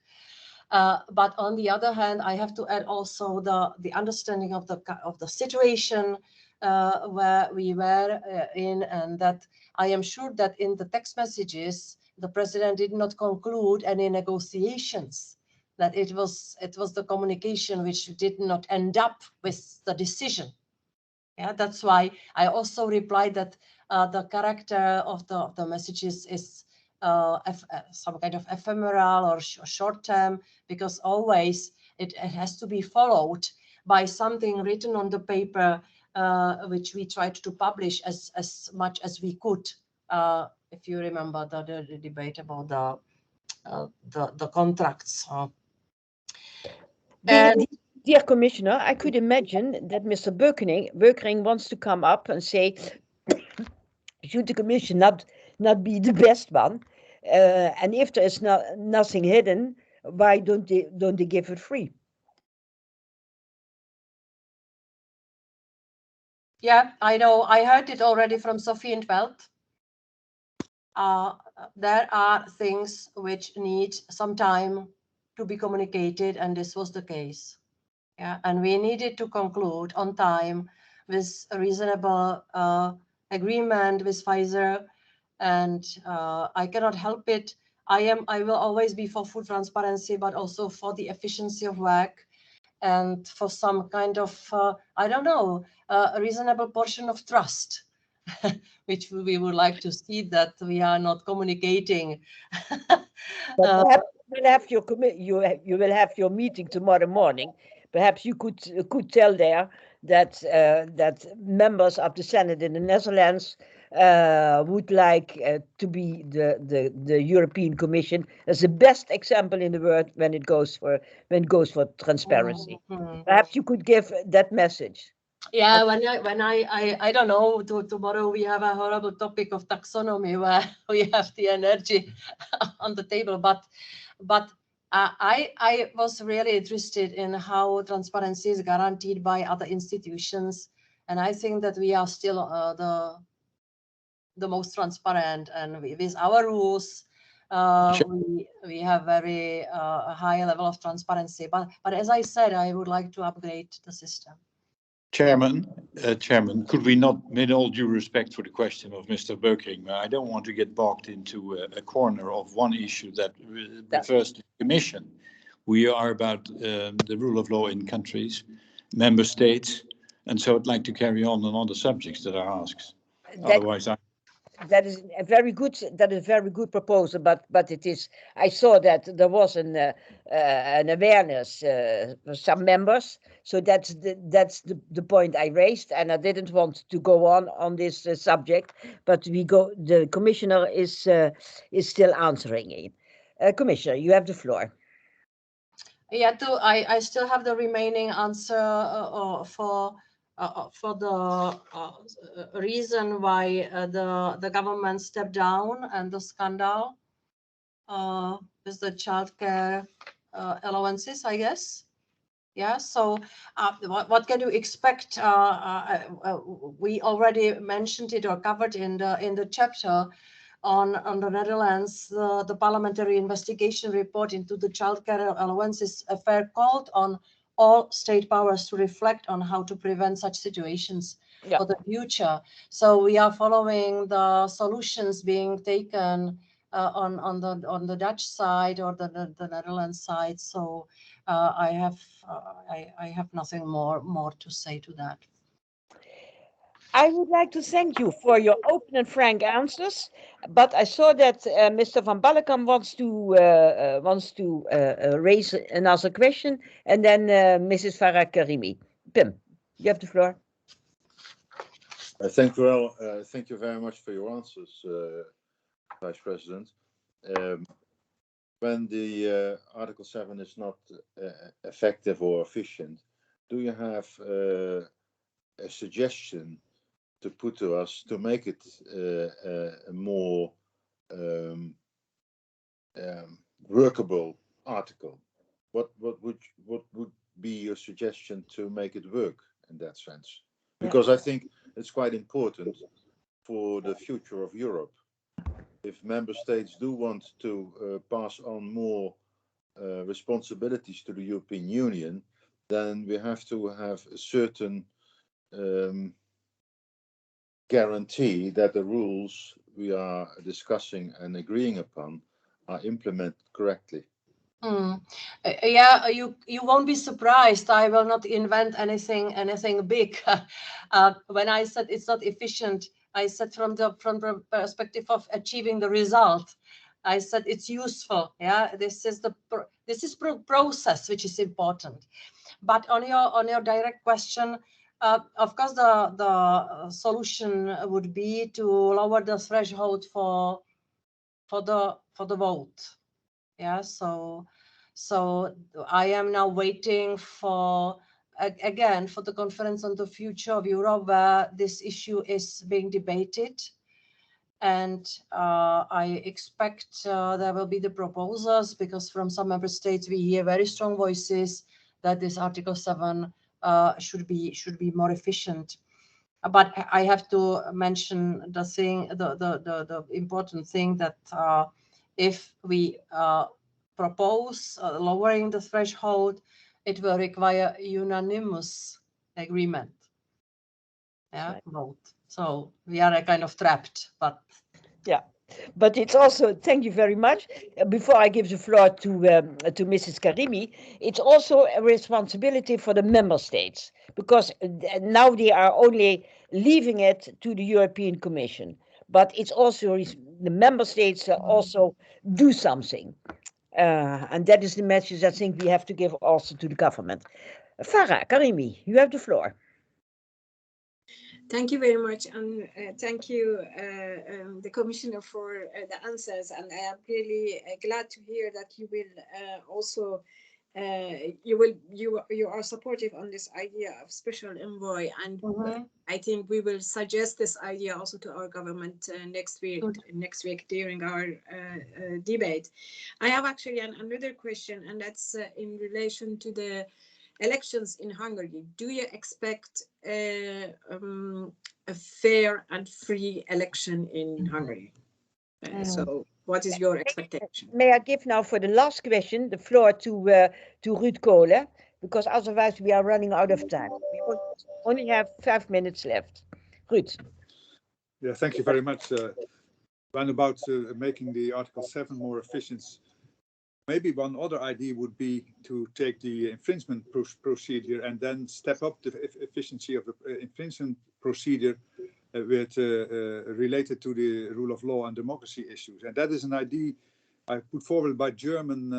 But on the other hand, I have to add also the understanding of the situation where we were in, and that I am sure that in the text messages, the president did not conclude any negotiations, that it was the communication which did not end up with the decision. Yeah, that's why I also replied that the character of the messages is some kind of ephemeral or short term, because always it has to be followed by something written on the paper, which we tried to publish as much as we could. If you remember the debate about the contracts. Dear Commissioner, I could imagine that Mr. Bökering wants to come up and say, should the Commission not be the best one? And if there is nothing hidden, why don't they give it free? Yeah, I know. I heard it already from Sophie in 't Veld. There are things which need some time to be communicated, and this was the case. Yeah, and we needed to conclude on time with a reasonable agreement with Pfizer, and I cannot help it. I will always be for full transparency, but also for the efficiency of work, and for some kind of I don't know, a reasonable portion of trust, which we would like to see, that we are not communicating. Perhaps you will have your meeting tomorrow morning. Perhaps you could tell there that members of the Senate in the Netherlands would like to be the European Commission as the best example in the world when it goes for transparency. Perhaps you could give that message. Yeah, when I don't know, tomorrow we have a horrible topic of taxonomy where we have the energy on the table, but I was really interested in how transparency is guaranteed by other institutions, and I think that we are still the most transparent, and with our rules we have very a high level of transparency. But as I said, I would like to upgrade the system. Chairman, could we not, with all due respect for the question of Mr. Beukering, I don't want to get bogged into a corner of one issue that refers to the Commission. We are about the rule of law in countries, member states, and so I'd like to carry on other subjects that are asked. Otherwise, that is a very good proposal, but it is. I saw that there was an awareness for some members, so that's the point I raised, and I didn't want to go on this subject, but the commissioner is still answering it. Commissioner, you have the floor. Yeah, I still have the remaining answer for the reason why the government stepped down and the scandal with the childcare allowances, I guess. Yeah. So what can you expect? We already mentioned it or covered in the chapter on the Netherlands, the parliamentary investigation report into the childcare allowances affair called on all state powers to reflect on how to prevent such situations for the future. So we are following the solutions being taken on the Dutch side or the Netherlands side. So I have nothing more to say to that. I would like to thank you for your open and frank answers, but I saw that Mr. Van Ballekamp wants to raise another question, and then Mrs. Farah Karimi. Pim, you have the floor. Thank you very much for your answers, Vice President. When the Article 7 is not effective or efficient, do you have a suggestion to put to us to make it a more workable article? What would be your suggestion to make it work in that sense? Because I think it's quite important for the future of Europe. If member states do want to pass on more responsibilities to the European Union, then we have to have a certain guarantee that the rules we are discussing and agreeing upon are implemented correctly. Yeah, you won't be surprised. I will not invent anything big. When I said it's not efficient, I said from the perspective of achieving the result. I said it's useful. Yeah, this is process which is important. But on your direct question, of course, the solution would be to lower the threshold for the vote. Yeah, so I am now waiting for the conference on the future of Europe, where this issue is being debated, and I expect there will be the proposals, because from some member states we hear very strong voices that this Article 7 should be more efficient. But I have to mention the important thing that if we propose lowering the threshold, it will require unanimous agreement. Yeah, vote. So we are kind of trapped, but yeah. But it's also, thank you very much. Before I give the floor to Mrs. Karimi, it's also a responsibility for the member states, because now they are only leaving it to the European Commission. But it's also the member states also do something. And that is the message I think we have to give also to the government. Farah Karimi, you have the floor. Thank you very much, and thank you, the Commissioner, for the answers. And I am really glad to hear that you will also you are supportive on this idea of special envoy, and I think we will suggest this idea also to our government next week during our debate. I have actually another question, and that's in relation to the elections in Hungary. Do you expect a fair and free election in Hungary? So what is your expectation? May I give now for the last question the floor to Ruud Kolen, because otherwise we are running out of time. We only have 5 minutes left. Ruud. Yeah, thank you very much. When about making the Article 7 more efficient, maybe one other idea would be to take the infringement procedure and then step up the efficiency of the infringement procedure related to the rule of law and democracy issues. And that is an idea I put forward by German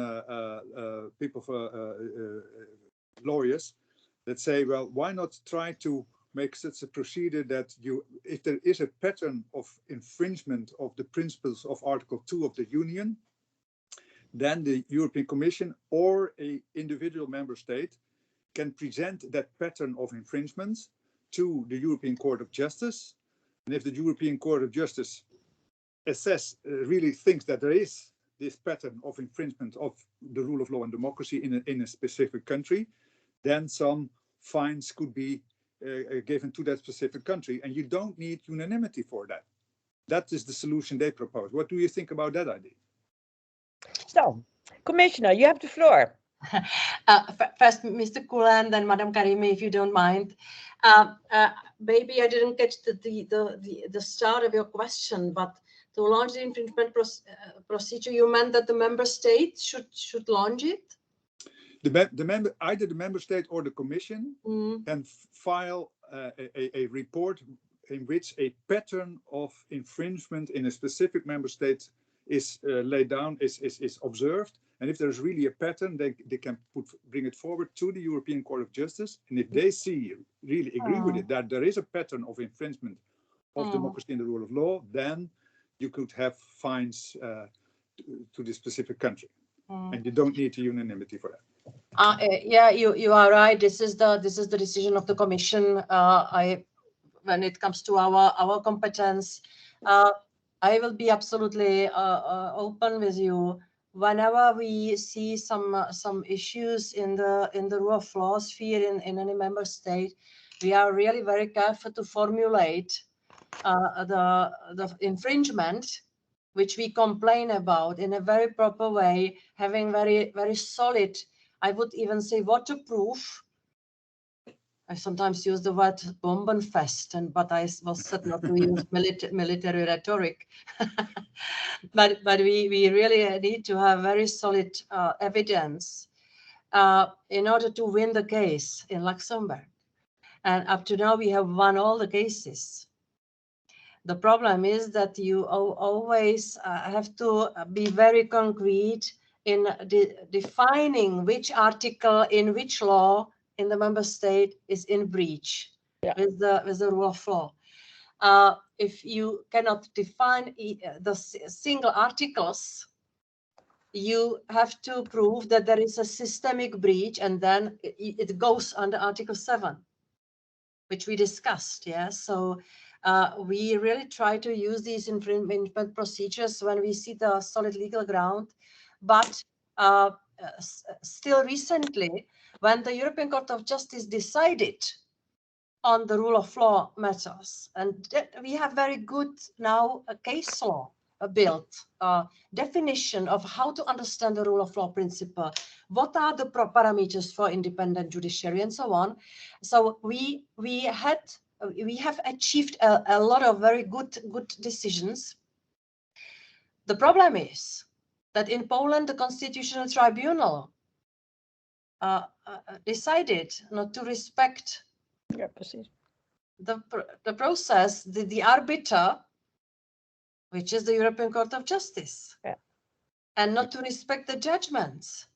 lawyers that say, well, why not try to make such a procedure that if there is a pattern of infringement of the principles of Article 2 of the Union, then the European Commission or an individual member state can present that pattern of infringements to the European Court of Justice. And if the European Court of Justice really thinks that there is this pattern of infringement of the rule of law and democracy in a specific country, then some fines could be given to that specific country. And you don't need unanimity for that. That is the solution they propose. What do you think about that idea? So, Commissioner, you have the floor. First, Mr. Kolen, then Madam Karimi, if you don't mind. Maybe I didn't catch the start of your question, but to launch the infringement procedure, you meant that the member state should launch it? Either the member state or the Commission can file a report in which a pattern of infringement in a specific member state is laid down, is observed. And if there's really a pattern, they can bring it forward to the European Court of Justice. And if they really agree with it, that there is a pattern of infringement of democracy and the rule of law, then you could have fines to the specific country. And you don't need unanimity for that. Yeah, you are right. This is the decision of the Commission. When it comes to our competence, I will be absolutely open with you. Whenever we see some issues in the rule of law sphere in any member state, we are really very careful to formulate the infringement which we complain about in a very proper way, having very solid, I would even say waterproof. I sometimes use the word bombenfest, but I was said not to use military rhetoric. but we really need to have very solid evidence in order to win the case in Luxembourg. And up to now, we have won all the cases. The problem is that you always have to be very concrete in defining which article in which law in the member state is in breach with the rule of law. If you cannot define the single articles, you have to prove that there is a systemic breach, and then it goes under Article 7, which we discussed. Yeah, so we really try to use these infringement procedures when we see the solid legal ground, but still recently, when the European Court of Justice decided on the rule of law matters, and we have very good now a case law built definition of how to understand the rule of law principle, what are the parameters for independent judiciary, and so on. So we have achieved a lot of very good decisions. The problem is that in Poland, the Constitutional Tribunal decided not to respect the process, the arbiter, which is the European Court of Justice, and not to respect the judgments.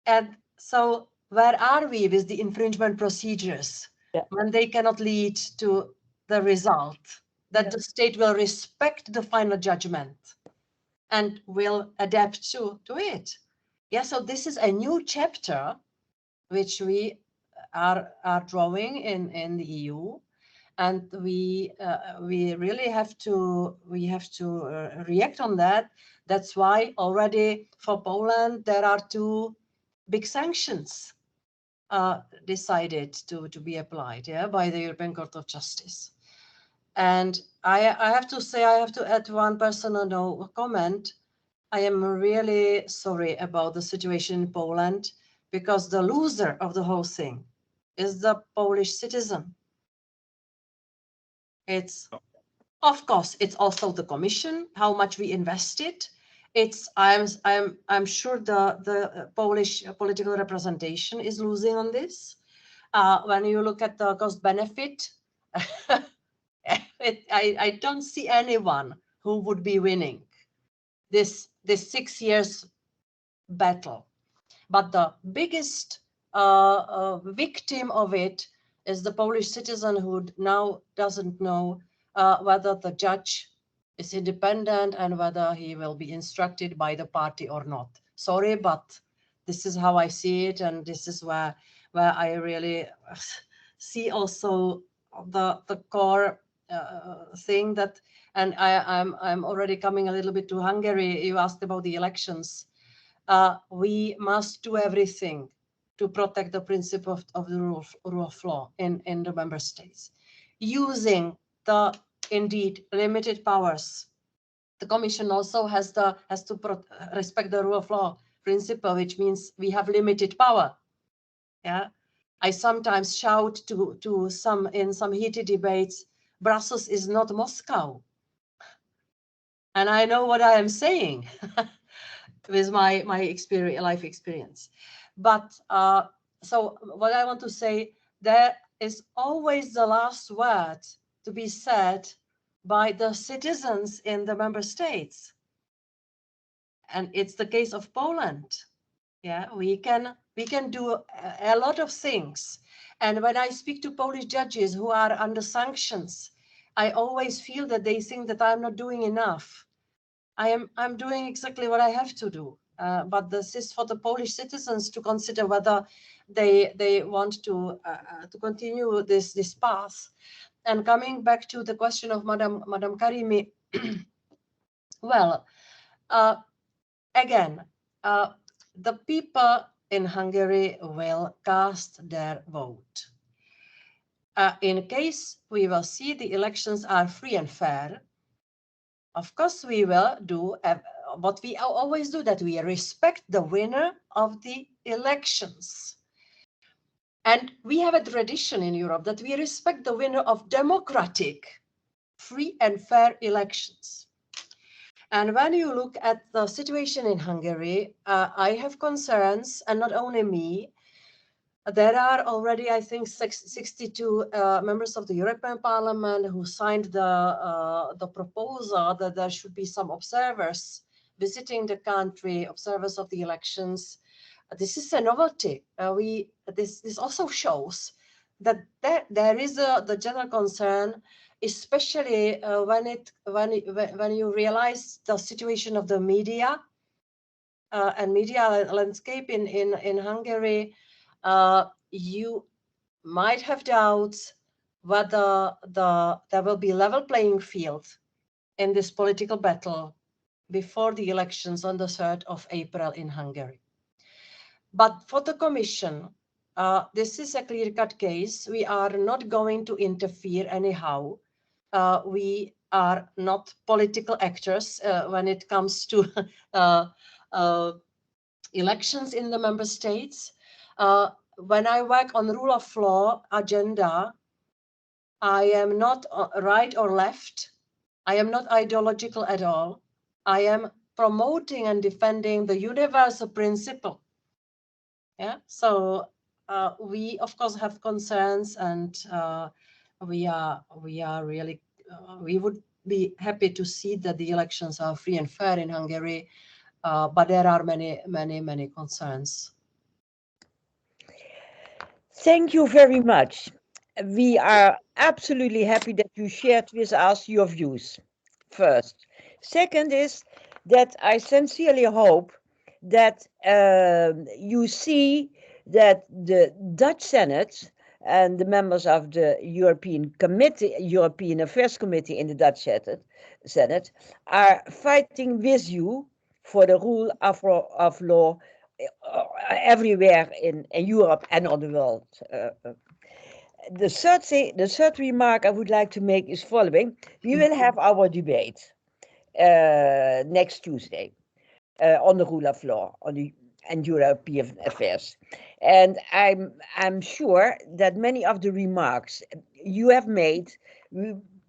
And so where are we with the infringement procedures when they cannot lead to the result that the state will respect the final judgment and will adapt to it? Yeah, so this is a new chapter which we are drawing in the EU, and we really have to react on that. That's why already for Poland there are 2 big sanctions decided to be applied by the European Court of Justice. And I have to say, I have to add one personal comment. I am really sorry about the situation in Poland, because the loser of the whole thing is the Polish citizen. It's, of course, it's also the Commission, how much we invested. It's, I'm sure the Polish political representation is losing on this. When you look at the cost benefit, I don't see anyone who would be winning this 6 years battle. But the biggest victim of it is the Polish citizen who now doesn't know whether the judge is independent and whether he will be instructed by the party or not. Sorry, but this is how I see it, and this is where I really see also the core thing that, and I'm already coming a little bit to Hungary. You asked about the elections. We must do everything to protect the principle of the rule of law in the member states, using the indeed limited powers. The Commission also has to respect the rule of law principle, which means we have limited power. Yeah, I sometimes shout to some in some heated debates, Brussels is not Moscow, and I know what I am saying with my life experience. But so what I want to say, there is always the last word to be said by the citizens in the member states, and it's the case of Poland. Yeah, we can do a lot of things, and when I speak to Polish judges who are under sanctions, I always feel that they think that I'm not doing enough. I'm doing exactly what I have to do, but this is for the Polish citizens to consider whether they want to continue this path. And coming back to the question of Madam Karimi, well, again, the people in Hungary will cast their vote. In case we will see the elections are free and fair, of course we will do what we always do, that we respect the winner of the elections. And we have a tradition in Europe that we respect the winner of democratic, free and fair elections. And when you look at the situation in Hungary, I have concerns, and not only me. There are already, I think, 62 members of the European Parliament who signed the proposal that there should be some observers visiting the country, observers of the elections. This is a novelty. This also shows that there is the general concern, especially when you realize the situation of the media and media landscape in Hungary. You might have doubts whether there will be a level playing field in this political battle before the elections on the 3rd of April in Hungary. But for the Commission, this is a clear-cut case. We are not going to interfere anyhow. We are not political actors when it comes to elections in the member states. When I work on rule of law agenda, I am not right or left. I am not ideological at all. I am promoting and defending the universal principle. Yeah, so we of course have concerns, and we are really we would be happy to see that the elections are free and fair in Hungary, but there are many concerns. Thank you very much. We are absolutely happy that you shared with us your views, first. Second is that I sincerely hope that you see that the Dutch Senate and the members of the European Affairs Committee in the Dutch Senate are fighting with you for the rule of law everywhere in Europe and on the world. The third remark I would like to make is following. We will have our debate next Tuesday. on the rule of law, and European affairs. And I'm sure that many of the remarks you have made,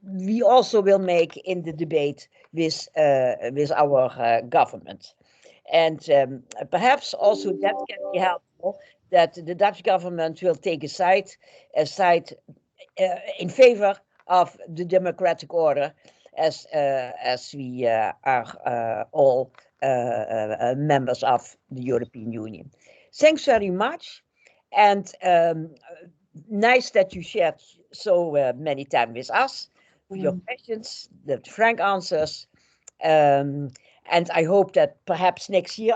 we also will make in the debate with our government. And perhaps also that can be helpful, that the Dutch government will take a side in favor of the democratic order, as we are all members of the European Union. Thanks very much, and nice that you shared so many time with us, your questions, the frank answers, and I hope that perhaps next year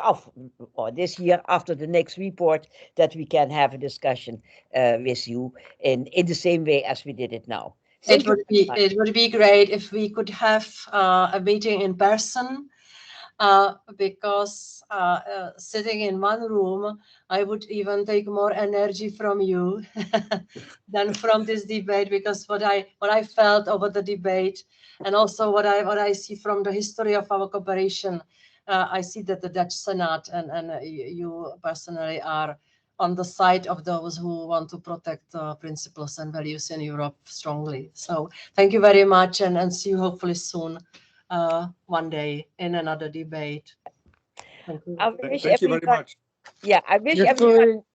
or this year after the next report that we can have a discussion with you in the same way as we did it now. It would be great if we could have a meeting in person, because sitting in one room, I would even take more energy from you than from this debate, because what I felt over the debate, and also what I see from the history of our cooperation, I see that the Dutch Senate and you personally are on the side of those who want to protect principles and values in Europe strongly. So thank you very much, and see you hopefully soon, one day in another debate. Thank you. Thank you very much. Yeah, I wish everyone